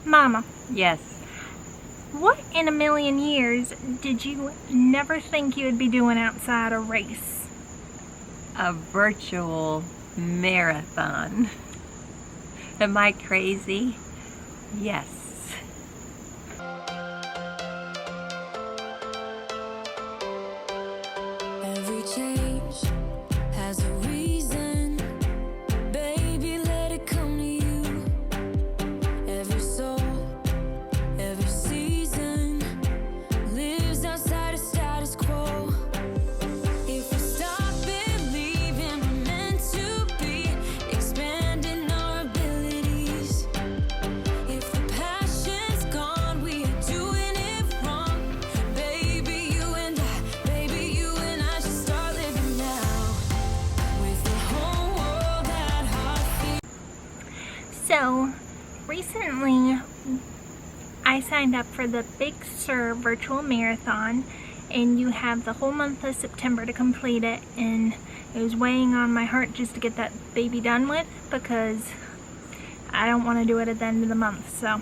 Mama, Yes. what in a million years did you never think you would be doing outside a race? A virtual marathon. Am I crazy? Yes. Every change has a reason. Baby, let it come to you. Every soul, every season lives outside of status quo. If we stop believing we're meant to be, expanding our abilities. If the passion's gone, we are doing it wrong. Baby, you and I should start living now. With the whole world at our feet. So, recently I signed up for the Big Sur virtual marathon, and you have the whole month of September to complete it, and it was weighing on my heart just to get that baby done with because I don't want to do it at the end of the month. So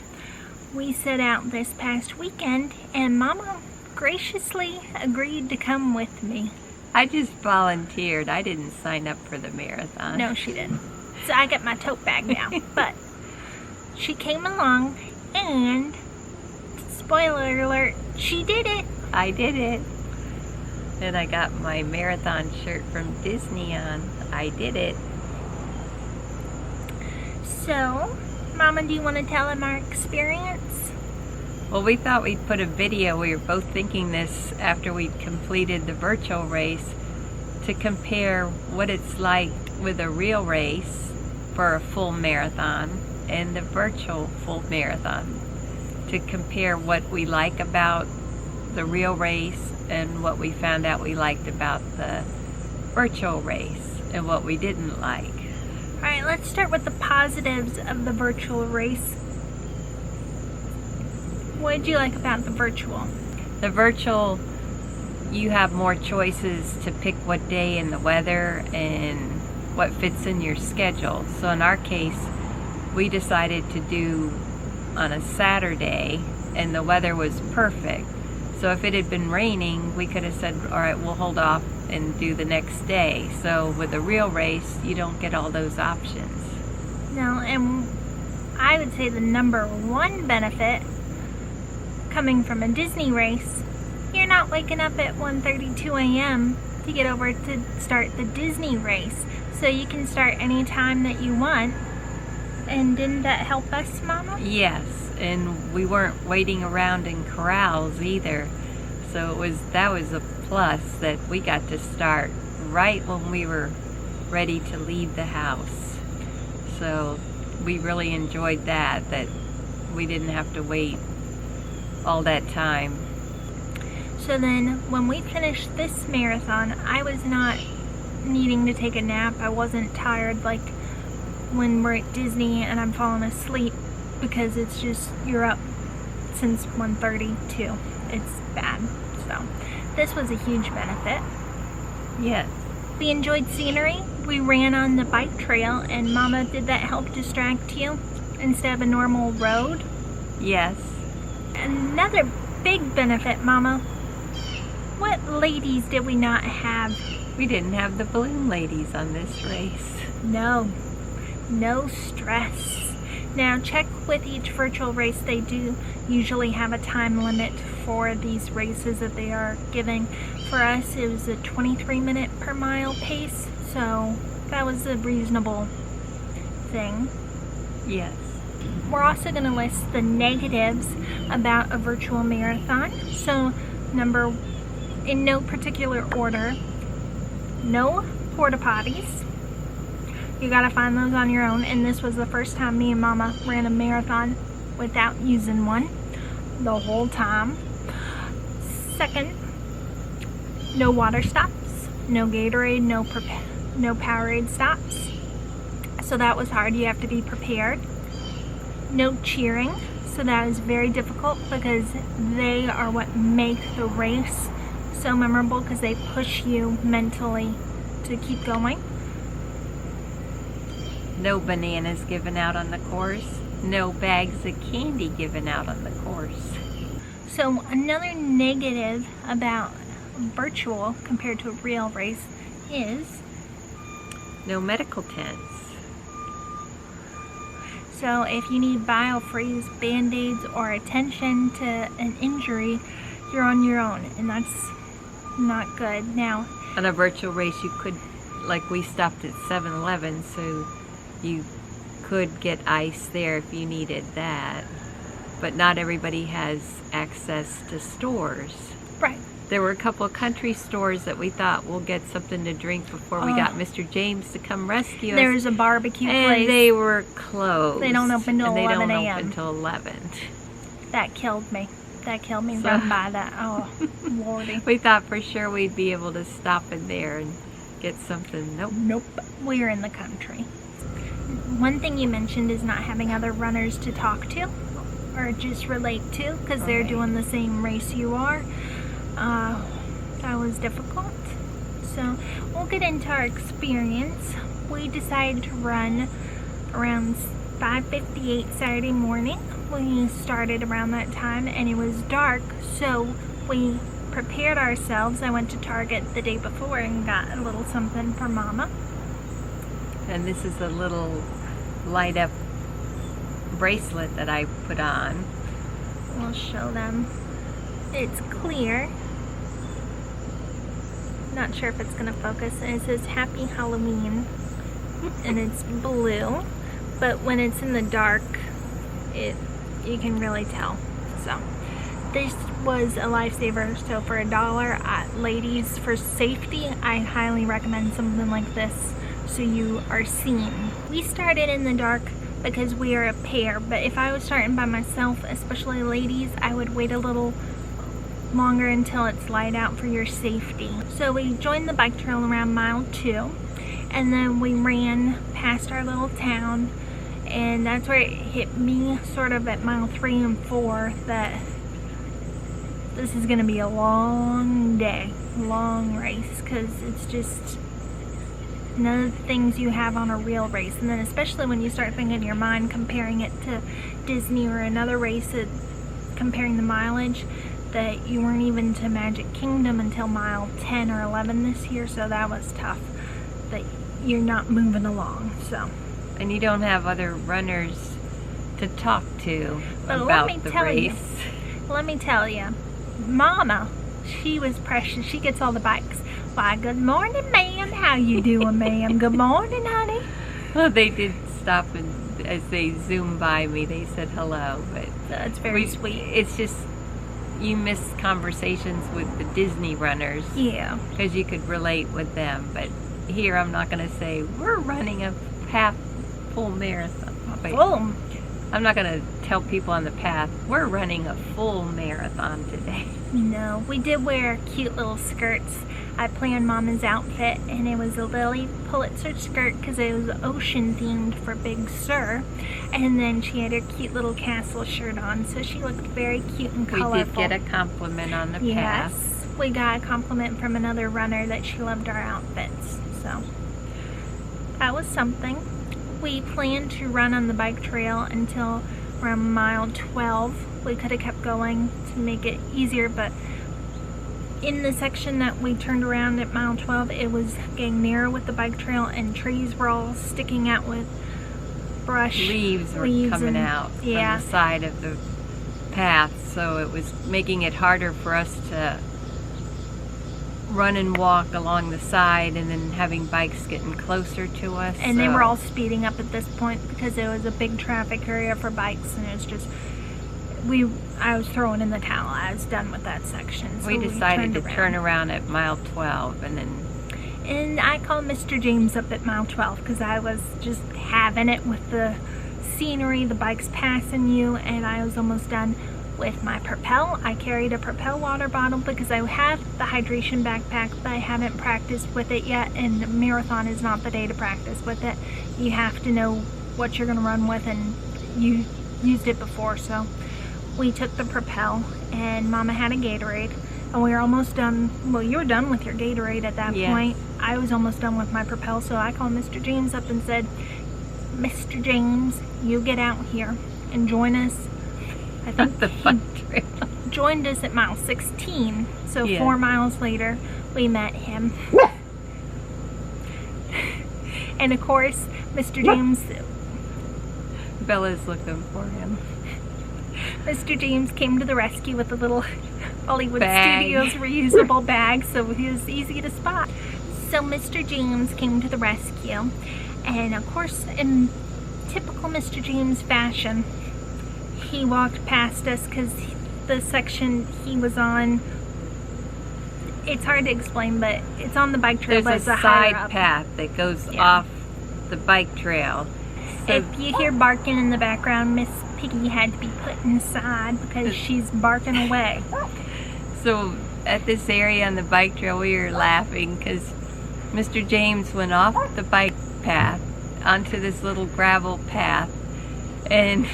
we set out this past weekend, and Mama graciously agreed to come with me. I just volunteered. I didn't sign up for the marathon. No, she didn't. So I got my tote bag now. But she came along, and spoiler alert, she did it. I did it. And I got my marathon shirt from Disney on. I did it. So, Mama, do you want to tell them our experience? Well, we thought we'd put a video. We were both thinking this after we'd completed the virtual race to compare what it's like with a real race for a full marathon and the virtual full marathon, to compare what we like about the real race and what we found out we liked about the virtual race and what we didn't like. Alright, let's start with the positives of the virtual race. What did you like about the virtual? The virtual, you have more choices to pick what day and the weather and what fits in your schedule. So in our case, we decided to do on a Saturday, and the weather was perfect. So if it had been raining, we could have said, all right, we'll hold off and do the next day. So with a real race, you don't get all those options. No, and I would say the number one benefit coming from a Disney race, you're not waking up at 1:32 a.m. to get over to start the Disney race. So you can start any time that you want. And didn't that help us, Mama? Yes, and we weren't waiting around in corrals either. So that was a plus, that we got to start right when we were ready to leave the house. So we really enjoyed that we didn't have to wait all that time. So then when we finished this marathon, I was not needing to take a nap. I wasn't tired like when we're at Disney and I'm falling asleep, because it's just, you're up since 1:32. It's bad. So this was a huge benefit. Yes. We enjoyed scenery. We ran on the bike trail, and Mama, did that help distract you instead of a normal road? Yes. Another big benefit, Mama. What ladies did we not have? We didn't have the balloon ladies on this race. No stress. Now check with each virtual race. They do usually have a time limit for these races that they are giving. For us, it was a 23-minute per mile pace, so that was a reasonable thing. Yes. We're also going to list the negatives about a virtual marathon. So in no particular order, no porta potties. You gotta find those on your own, and this was the first time me and Mama ran a marathon without using one the whole time. Second, no water stops, no Gatorade, no Powerade stops. So that was hard. You have to be prepared. No cheering, so that is very difficult because they are what make the race so memorable, because they push you mentally to keep going. No bananas given out on the course. no bags of candy given out on the course. So another negative about virtual compared to a real race is No medical tents. so if you need biofreeze, band-aids, or attention to an injury, you're on your own, and that's not good. Now, On a virtual race, you could, like we stopped at 7-Eleven, so you could get ice there if you needed that. But not everybody has access to stores. right, There were a couple of country stores that we thought we'll get something to drink before we got Mr. James to come rescue us. there's a barbecue And place they were closed. They don't open till and they 11 don't a.m. open until 11. that killed me. That killed me So- run by that. Oh, lordy. We thought for sure we'd be able to stop in there and get something. Nope. Nope, we're in the country. One thing you mentioned is not having other runners to talk to or just relate to because they're Right. doing the same race you are. That was difficult. So we'll get into our experience. We decided to run around 5:58 Saturday morning. We started around that time and it was dark, so we prepared ourselves. I went to Target the day before and got a little something for Mama. And this is a little light up bracelet that I put on. We'll show them. It's clear. Not sure if it's gonna focus. And it says Happy Halloween. And it's blue. But when it's in the dark, you can really tell. So this was a lifesaver. So for $1, ladies, for safety, I highly recommend something like this so you are seen. We started in the dark because we are a pair, but if I was starting by myself, especially ladies, I would wait a little longer until it's light out for your safety. So we joined the bike trail around mile 2, and then we ran past our little town, and that's where it hit me sort of at mile 3 and 4 that this is gonna be a long day, long race, because it's just none of the things you have on a real race. And then especially when you start thinking in your mind comparing it to Disney or another race, comparing the mileage, that you weren't even to Magic Kingdom until mile 10 or 11 this year, so that was tough, that you're not moving along. So, And you don't have other runners to talk to but about the race. Let me tell you, Mama, she was precious. She gets all the bikes. Why, good morning, ma'am. How you doing, ma'am? Good morning, honey. Well, they did stop and as they zoomed by me, they said hello. But That's very sweet. It's just you miss conversations with the Disney runners Yeah. because you could relate with them. But here, I'm not going to say we're running a full marathon. Wait, Boom. I'm not going to tell people on the path we're running a full marathon today. No, we did wear cute little skirts. I planned Mama's outfit, and it was a Lily Pulitzer skirt because it was ocean themed for Big Sur. And then she had her cute little castle shirt on, so she looked very cute and colorful. We did get a compliment on the path. Yes, we got a compliment from another runner that she loved our outfits. So that was something. We planned to run on the bike trail until around mile 12. We could have kept going to make it easier, but in the section that we turned around at mile 12, it was getting narrow with the bike trail and trees were all sticking out with brush. Leaves were Leaves coming and- out yeah. from the side of the path, so it was making it harder for us to run and walk along the side, and then having bikes getting closer to us. And they so- were all speeding up at this point because it was a big traffic area for bikes, and it was just, I was throwing in the towel. I was done with that section. So we decided to turned turn around at mile 12, and then And I called Mr. James up at mile 12 because I was just having it with the scenery, the bikes passing you, and I was almost done with my Propel. I carried a Propel water bottle because I have the hydration backpack, but I haven't practiced with it yet, and the marathon is not the day to practice with it. You have to know what you're going to run with, and you used it before, so we took the Propel, and Mama had a Gatorade, and we were almost done. Well, you were done with your Gatorade at that Yes. point. I was almost done with my Propel, so I called Mr. James up and said, Mr. James, you get out here. and join us. I think the he bike trail. joined us at mile 16. So Yeah. 4 miles later, we met him. And of course, Mr. James Bella's looking for him. Mr. James came to the rescue with a little Hollywood Bag. Studios reusable bag, so he was easy to spot. So Mr. James came to the rescue, and of course, in typical Mr. James fashion, he walked past us because the section he was on, it's hard to explain, but it's on the bike trail, but There's it's a higher side up. path that goes Yeah. off the bike trail. So If you hear barking in the background, Miss Piggy had to be put inside because she's barking away. So at this area on the bike trail, we were laughing because Mr. James went off the bike path onto this little gravel path, and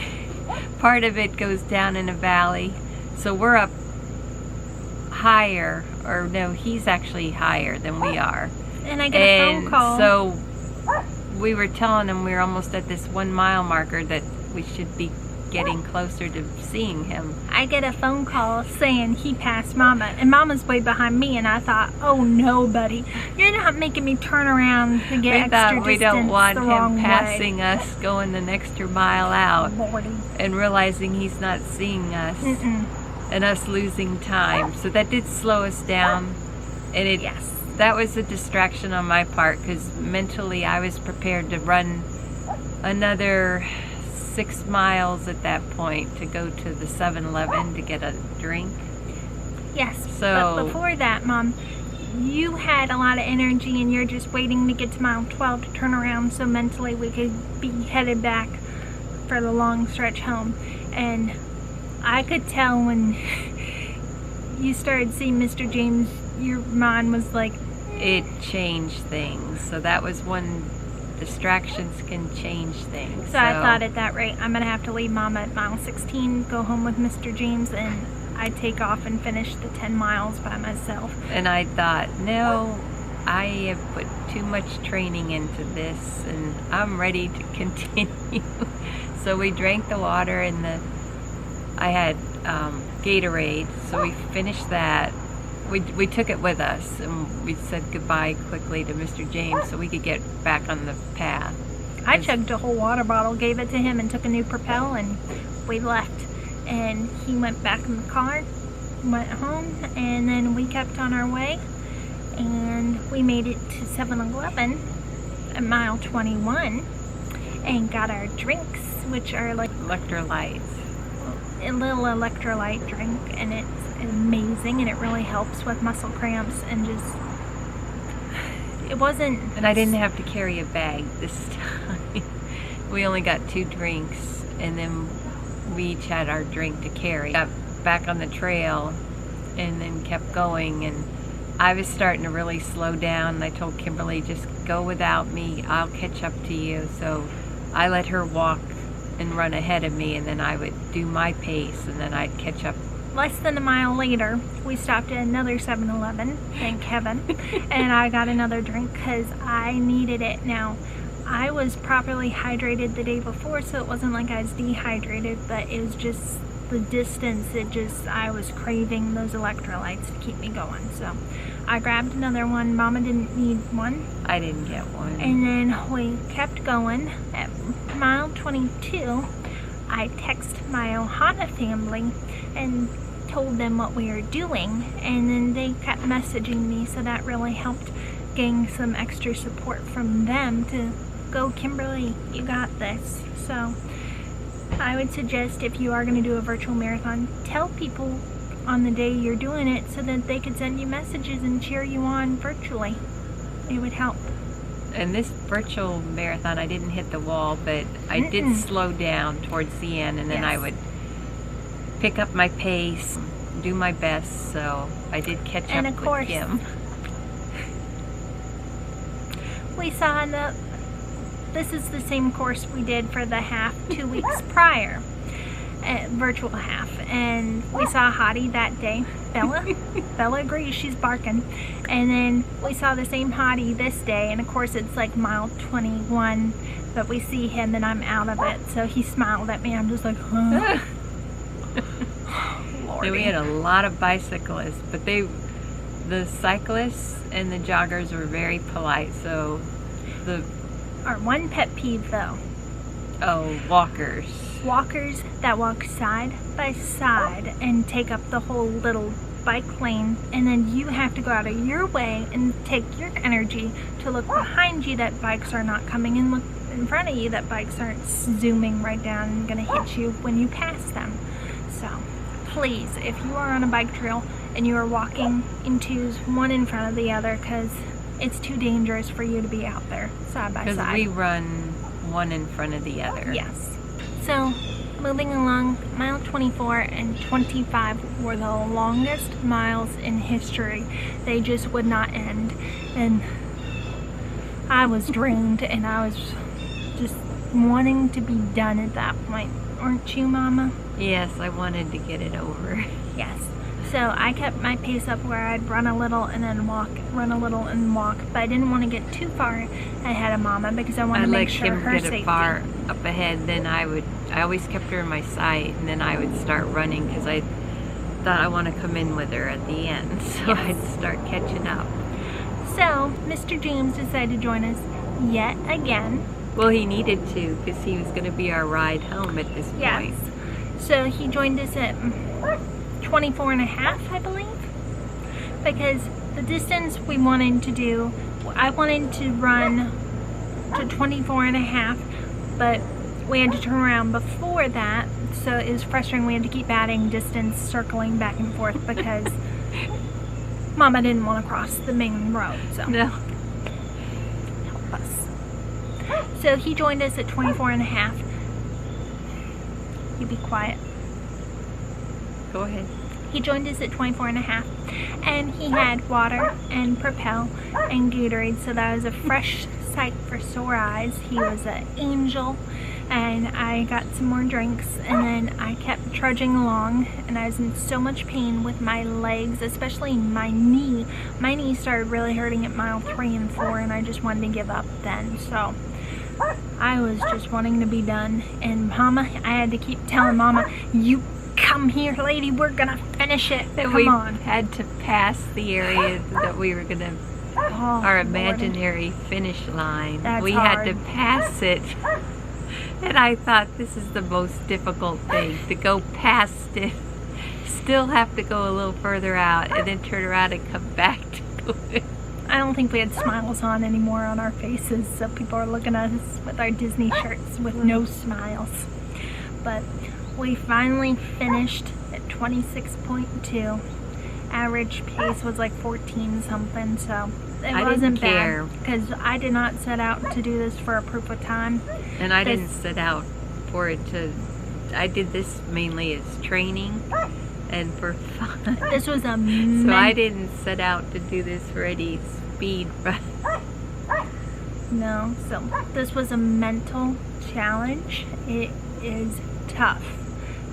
part of it goes down in a valley. So we're up higher, or no, he's actually higher than we are. And I get a phone And call. so we were telling him we were almost at this 1 mile marker that we should be getting closer to seeing him. I get a phone call saying he passed Mama, and Mama's way behind me, and I thought, oh no, buddy, you're not making me turn around to get We extra thought distance we don't want the him wrong passing us, going an extra mile out, way. Lordy. and realizing he's not seeing us, Mm-mm. and us losing time. So that did slow us down, and it Yes. that was a distraction on my part because mentally I was prepared to run another 6 miles at that point to go to the 7-Eleven to get a drink. Yes. So- But before that, Mom, you had a lot of energy, and you're just waiting to get to mile 12 to turn around so mentally we could be headed back for the long stretch home. And I could tell when you started seeing Mr. James, your mind was like, It changed things. So that was one. Distractions can change things. so I thought at that rate, I'm going to have to leave Mama at mile 16, go home with Mr. James, and I take off and finish the 10 miles by myself. And I thought, no, I have put too much training into this, and I'm ready to continue. So we drank the water, and I had Gatorade, so we finished that. We took it with us, and we said goodbye quickly to Mr. James so we could get back on the path. I chugged a whole water bottle, gave it to him, and took a new Propel, and we left. And he went back in the car, went home, and then we kept on our way. And we made it to 7-Eleven at mile 21 and got our drinks, which are like Electrolytes. a little electrolyte drink, and it's amazing, and it really helps with muscle cramps, and just, it wasn't. And I didn't have to carry a bag this time. We only got 2 drinks, and then we each had our drink to carry. Got back on the trail and then kept going, and I was starting to really slow down, and I told Kimberly, just go without me, I'll catch up to you. So I let her walk and run ahead of me, and then I would do my pace, and then I'd catch up. Less than a mile later, we stopped at another 7-Eleven, thank heaven, and I got another drink because I needed it. Now, I was properly hydrated the day before, so it wasn't like I was dehydrated, but it was just the distance. I was craving those electrolytes to keep me going. So I grabbed another one. Mama didn't need one. I didn't get one. And then we kept going. At mile 22, I texted my Ohana family and told them what we were doing, and then they kept messaging me, so that really helped gain some extra support from them to go, Kimberly, you got this. So I would suggest, if you are going to do a virtual marathon, tell people on the day you're doing it so that they could send you messages and cheer you on virtually. It would help. And this virtual marathon, I didn't hit the wall, but I did slow down towards the end, and then I Yes. would pick up my pace, do my best, so I did catch And up of with course, Kim. we saw this is the same course we did for the half 2 weeks prior, virtual half, and we saw Hottie that day, Bella agrees, she's barking. And then we saw the same hottie this day, and of course it's like mile 21, but we see him and I'm out of it. So he smiled at me. I'm just like, huh? So we had a lot of bicyclists, but the cyclists and the joggers were very polite. So Our one pet peeve though, walkers that walk side by side and take up the whole little bike lane, and then you have to go out of your way and take your energy to look behind you that bikes are not coming, and look in front of you that bikes aren't zooming right down and gonna hit you when you pass them. So please, if you are on a bike trail and you are walking in twos, one in front of the other, because it's too dangerous for you to be out there side by side. Because we run one in front of the other. Yes. So moving along, mile 24 and 25 were the longest miles in history. They just would not end. And I was drained, and I was just wanting to be done at that point. Aren't you, Mama? Yes, I wanted to get it over. Yes. So I kept my pace up where I'd run a little and then walk, run a little and walk. But I didn't want to get too far ahead of Mama because I wanted to make sure her safety. I let him get far up ahead, then I always kept her in my sight, and then I would start running because I thought I want to come in with her at the end. So Yes. I'd start catching up. So Mr. James decided to join us yet again. Well, he needed to because he was going to be our ride home at this Yes. point. So he joined us at 24 and a half, I believe, because the distance we wanted to do, I wanted to run to 24 and a half, but we had to turn around before that, so it was frustrating. We had to keep adding distance, circling back and forth because Mama didn't want to cross the main road. So No. help us. So he joined us at 24 and a half. You be quiet. Go ahead. He joined us at 24 and a half, and he had water and Propel and Gatorade, so that was a fresh sight for sore eyes. He was an angel, and I got some more drinks, and then I kept trudging along, and I was in so much pain with my legs, especially my knee. My knee started really hurting at mile 3 and 4, and I just wanted to give up then. So I was just wanting to be done, and Mama, I had to keep telling Mama, you come here, lady, we're gonna finish it. That Come we on. had to pass the area that we were going to, Oh, our Lord. imaginary finish line. That's we hard. had to pass it. And I thought this is the most difficult thing, to go past it, still have to go a little further out, and then turn around and come back to it. I don't think we had smiles on anymore on our faces, so people are looking at us with our Disney shirts with no smiles. But we finally finished at 26.2. Average pace was like 14 something, so it I wasn't didn't care. bad because I did not set out to do this for a proof of time. And I This- didn't set out for it to, I did this mainly as training and for fun. This was a So I didn't set out to do this for any speed run. No, so this was a mental challenge. It is tough.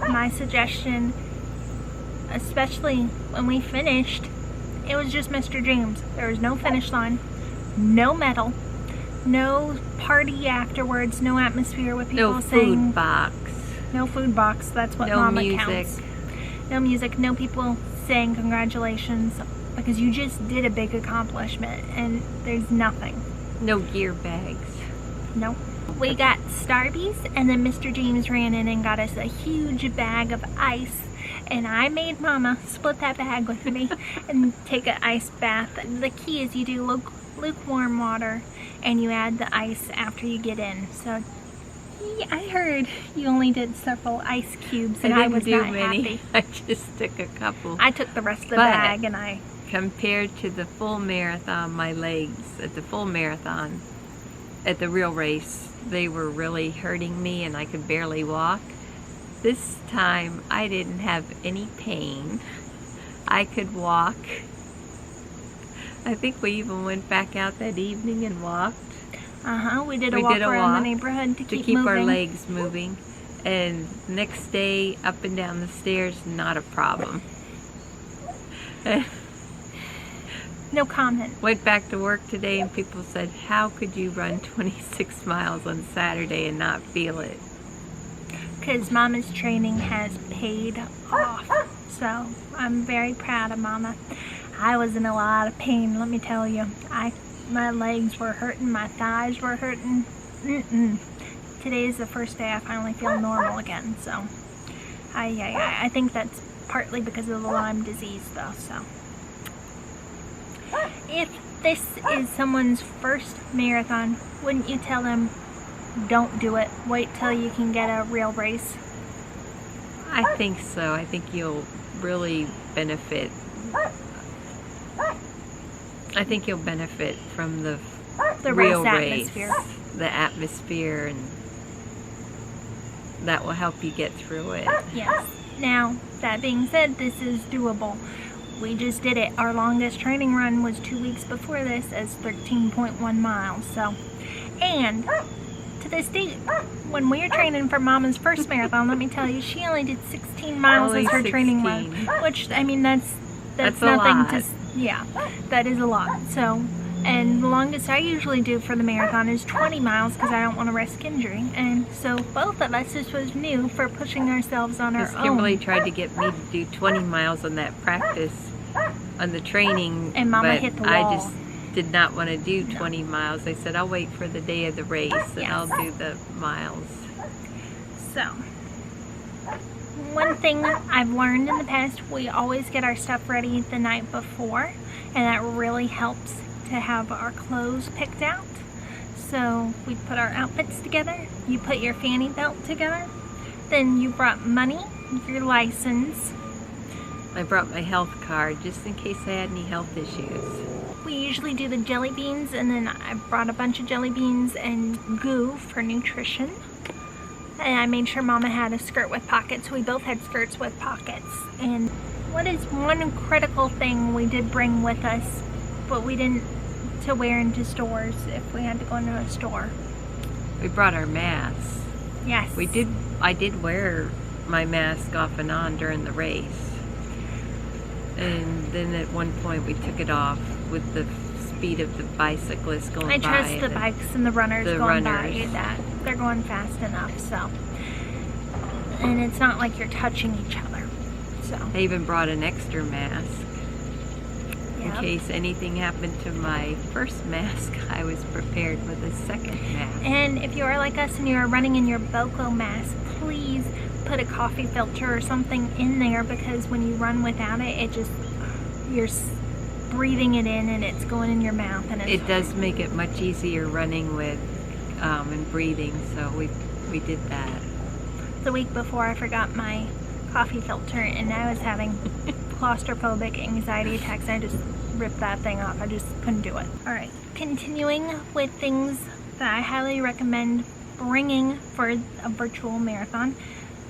My suggestion, especially when we finished, it was just Mr. James. There was no finish line, no medal, no party afterwards, no atmosphere with people No saying food box. no food box. That's what No Mama music. counts. No music, no people saying congratulations, because you just did a big accomplishment and there's nothing. No gear bags. Nope. We got Starbies, and then Mr. James ran in and got us a huge bag of ice, and I made Mama split that bag with me and take an ice bath. The key is you do lukewarm water and you add the ice after you get in. So yeah, I heard you only did several ice cubes, and I was not happy. I just took a couple. I took the rest of the But- bag, and I Compared to the full marathon, my legs at the full marathon, at the real race, they were really hurting me and I could barely walk. This time I didn't have any pain. I could walk. I think we even went back out that evening and walked we did a We walk did a around walk the neighborhood to to keep keep moving. our legs moving. And next day, up and down the stairs, not a problem. No comment. Went back to work today and people said, how could you run 26 miles on Saturday and not feel it? Because Mama's training has paid off. So I'm very proud of Mama. I was in a lot of pain, let me tell you. My legs were hurting, my thighs were hurting. Today is the first day I finally feel normal again. So I think that's partly because of the Lyme disease though. So if this is someone's first marathon, wouldn't you tell them, don't do it, wait till you can get a real race? I think so. I think you'll really benefit. I think you'll benefit from the real race, the atmosphere, and that will help you get through it. Yes. Now, that being said, this is doable. We just did it. Our longest training run was 2 weeks before this as 13.1 miles. So, and to this date, when we were training for Mama's first marathon, let me tell you, she only did 16 miles Only as her 16. training run. Which, I mean, that's a nothing lot. to, yeah, that is a lot. So, and the longest I usually do for the marathon is 20 miles because I don't want to risk injury. And so both of us, this was new for pushing ourselves on our own. Kimberly tried to get me to do 20 miles on that practice, on the training, And Mama but hit the I wall. just did not want to do 20 miles. I said, I'll wait for the day of the race and Yes. I'll do the miles. So, one thing I've learned in the past, we always get our stuff ready the night before, and that really helps to have our clothes picked out. So we put our outfits together, you put your fanny belt together, then you brought money, your license. I brought my health card just in case I had any health issues. We usually do the jelly beans, and then I brought a bunch of jelly beans and goo for nutrition. And I made sure Mama had a skirt with pockets. We both had skirts with pockets. And what is one critical thing we did bring with us, but we didn't, to wear into stores if we had to go into a store? We brought our masks. Yes. I did wear my mask off and on during the race. And then at one point we took it off with the speed of the bicyclists going by. I trust the bikes and the runners going by runners. that. They're going fast enough, so. And it's not like you're touching each other, so. I even brought an extra mask. Yep. In case anything happened to my first mask, I was prepared with a second mask. And if you are like us and you are running in your BOCO mask, please put a coffee filter or something in there, because when you run without it, you're breathing it in and it's going in your mouth. And It does make it much easier running with and breathing, so we did that. The week before, I forgot my coffee filter and I was having claustrophobic anxiety attacks. I just ripped that thing off. I just couldn't do it. All right, continuing with things that I highly recommend bringing for a virtual marathon.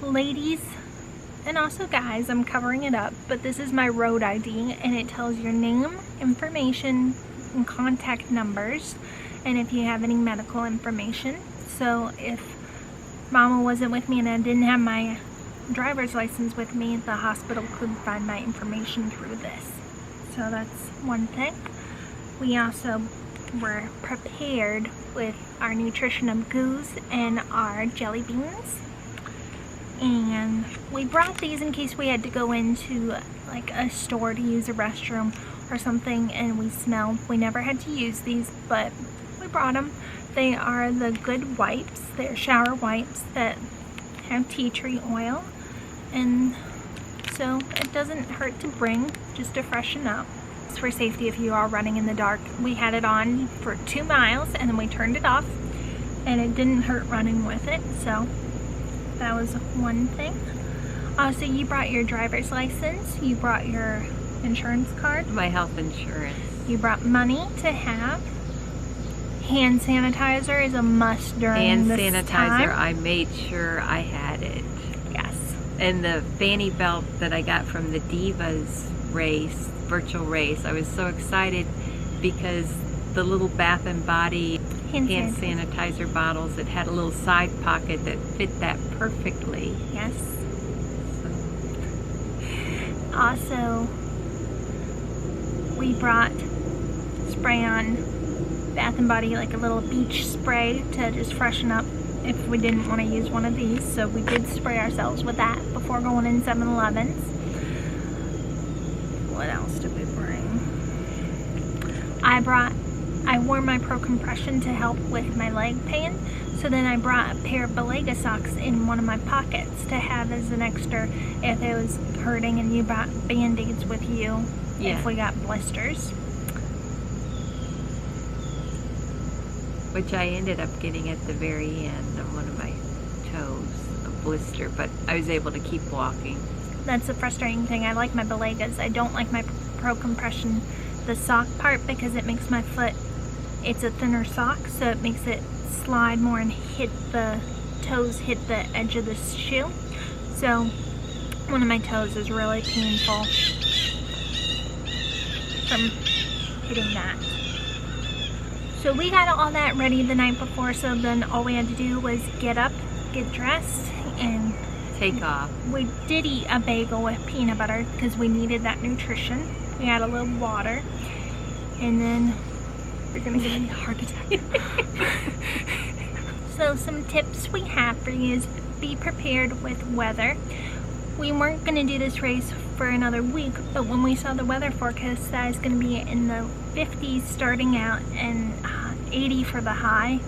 Ladies, and also guys, I'm covering it up, but this is my road ID, and it tells your name, information, and contact numbers, and if you have any medical information. So if Mama wasn't with me and I didn't have my driver's license with me, the hospital could find my information through this. So that's one thing. We also were prepared with our nutrition of goos and our jelly beans. And we brought these in case we had to go into like a store to use a restroom or something and we smelled. We never had to use these, but we brought them. They are the good wipes. They're shower wipes that have tea tree oil, and so it doesn't hurt to bring, just to freshen up. It's for safety if you are running in the dark. We had it on for 2 miles and then we turned it off, and it didn't hurt running with it, so that was one thing. Also, you brought your driver's license, you brought your insurance card, My health insurance. you brought money to have. Hand sanitizer is a must during And this sanitizer, time. I made sure I had it. Yes. And the fanny belt that I got from the Divas race, virtual race, I was so excited because the little Bath and Body hand sanitizer bottles, it had a little side pocket that fit that perfectly. Yes. Also, we brought spray on Bath and Body, like a little beach spray to just freshen up if we didn't want to use one of these. So we did spray ourselves with that before going in 7-Elevens. What else did we bring? I wore my Pro Compression to help with my leg pain. So then I brought a pair of Belega socks in one of my pockets to have as an extra if it was hurting, and you brought Band-Aids with you if we got blisters. Which I ended up getting at the very end on one of my toes, a blister, but I was able to keep walking. That's the frustrating thing. I like my Belegas. I don't like my Pro Compression, the sock part, because it makes my foot, it's a thinner sock, so it makes it slide more and hit the toes, hit the edge of the shoe. So one of my toes is really painful from hitting that. So we got all that ready the night before, so then all we had to do was get up, get dressed, and take off. We did eat a bagel with peanut butter because we needed that nutrition. We had a little water, and then you're gonna give me a heart attack. So some tips we have for you is be prepared with weather. We weren't gonna do this race for another week, but when we saw the weather forecast that is gonna be in the 50s starting out and 80 for the high,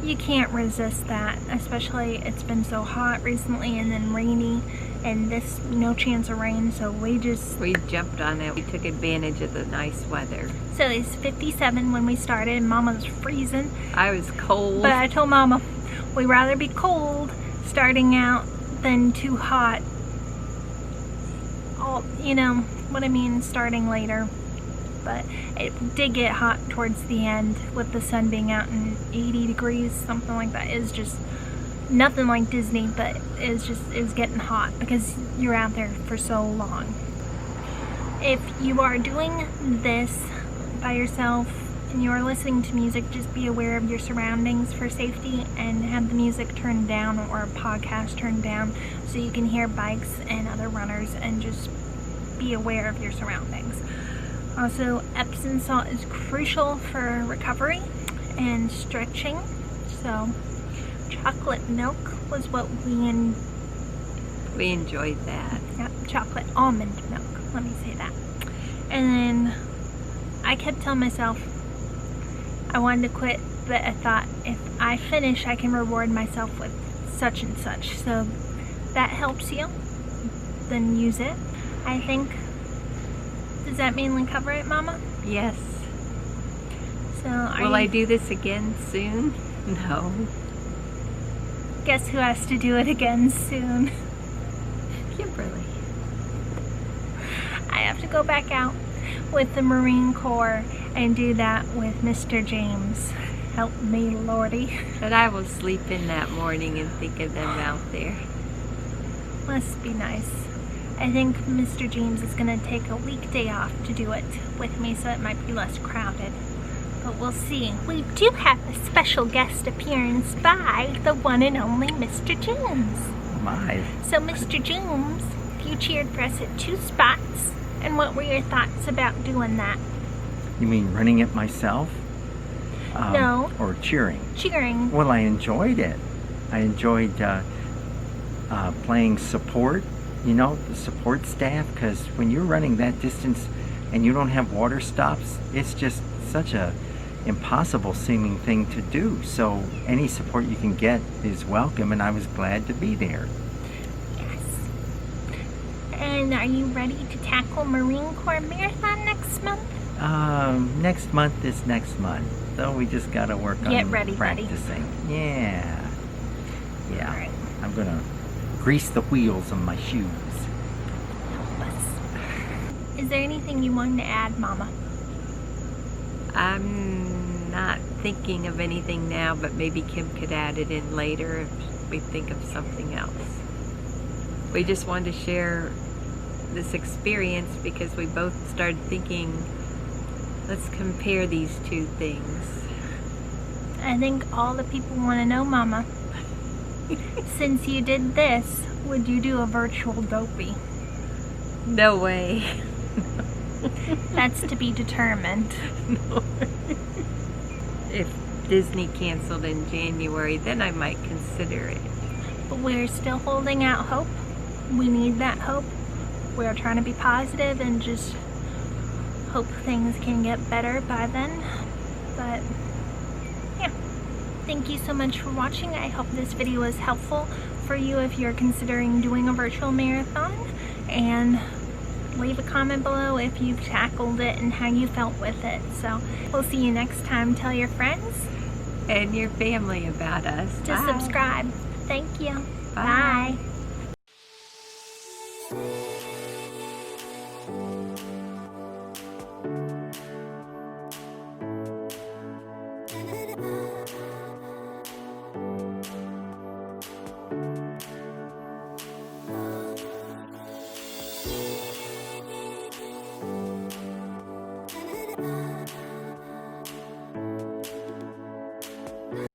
you can't resist that, especially it's been so hot recently and then rainy, and this no chance of rain, so we jumped on it. We took advantage of the nice weather. So it's 57 when we started, and Mama was freezing. I was cold. But I told Mama we'd rather be cold starting out than too hot. You know what I mean, starting later. But it did get hot towards the end with the sun being out in 80 degrees, something like that. It was just nothing like Disney, but it was getting hot because you're out there for so long. If you are doing this by yourself and you are listening to music, just be aware of your surroundings for safety and have the music turned down or a podcast turned down so you can hear bikes and other runners, and just be aware of your surroundings. Also, Epsom salt is crucial for recovery and stretching. So chocolate milk was what we enjoyed that. Yep, chocolate almond milk, let me say that. And then I kept telling myself I wanted to quit, but I thought if I finish I can reward myself with such and such. So that helps you, then use it. I think, does that mainly cover it, Mama? Yes. So will I do this again soon? No. Guess who has to do it again soon? Kimberly. I have to go back out with the Marine Corps and do that with Mr. James. Help me, Lordy. But I will sleep in that morning and think of them out there. Must be nice. I think Mr. James is going to take a weekday off to do it with me, so it might be less crowded. But we'll see. We do have a special guest appearance by the one and only Mr. James. My. So, Mr. James, you cheered for us at 2 spots. And what were your thoughts about doing that? You mean running it myself? No. Or cheering? Cheering. Well, I enjoyed it. I enjoyed playing support, you know, the support staff, because when you're running that distance and you don't have water stops, it's just such a impossible seeming thing to do. So any support you can get is welcome, and I was glad to be there. Yes. And are you ready to tackle Marine Corps Marathon next month? Next month is next month. So we just gotta work Get on ready, practicing. Buddy. Yeah. All right. I'm gonna grease the wheels on my shoes. Is there anything you wanted to add, Mama? I'm not thinking of anything now, but maybe Kim could add it in later if we think of something else. We just wanted to share this experience because we both started thinking, let's compare these two things. I think all the people want to know, Mama. Since you did this, would you do a virtual dopey? No way. That's to be determined. No. If Disney canceled in January, then I might consider it. But we're still holding out hope. We need that hope. We're trying to be positive and just hope things can get better by then. But yeah, thank you so much for watching. I hope this video was helpful for you if you're considering doing a virtual marathon. And leave a comment below if you've tackled it and how you felt with it. So we'll see you next time. Tell your friends And your family about us. to Bye. subscribe. Thank you. Bye. Bye.